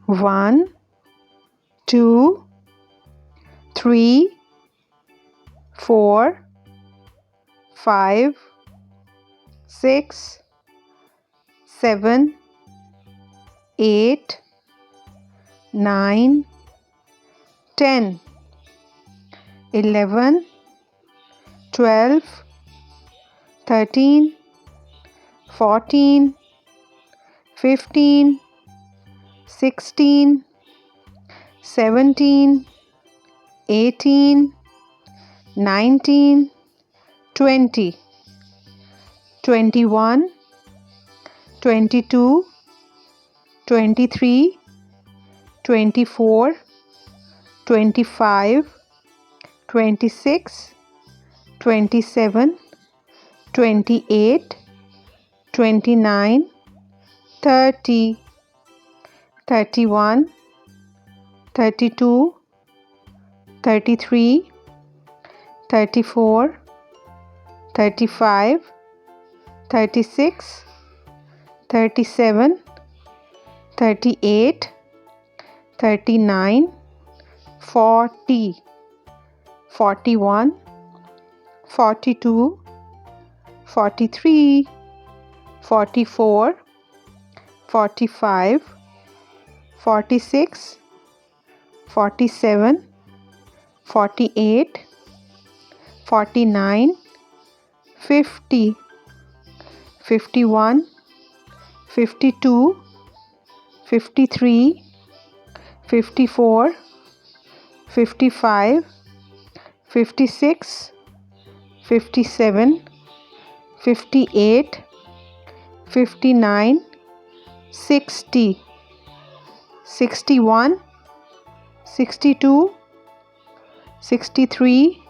1, 2, 3, 4, 5, 6, 7, 8, 9, 10, 11, 12, 13, 14, 15, 16, 17, 18, 19, 20, 21, 22, 23, 24, 25, 26, 27, 28, 29, 30, 31, 32, 33, 34, 35, 36, 37, 38, 39, 40, 41, 42, 43, 44, 45, 46, 47, 48, 49, 50, 51, 52, 53, 54, 55, 56, 57, 58, 59, 60, 61, 62, 63,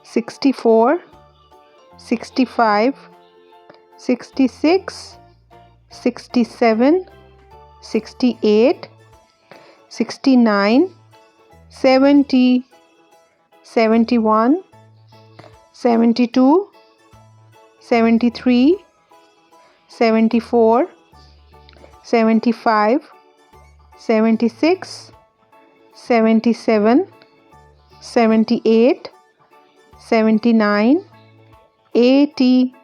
64, 65, 66, 67, 68, 69, 70, 71, 72, 73, 74, 75, 76, 77, 78, 79, 80,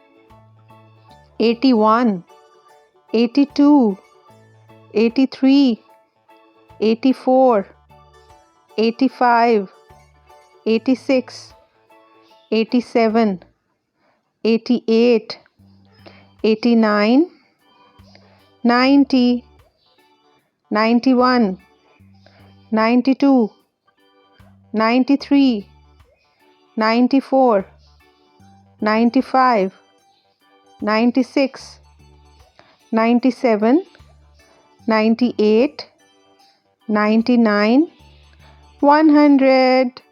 81, 82, 83, 84, 85, 86, 87, 88, 89, 90, 91, 92, 93, 94, 95, 96, 97, 98, 99, 100.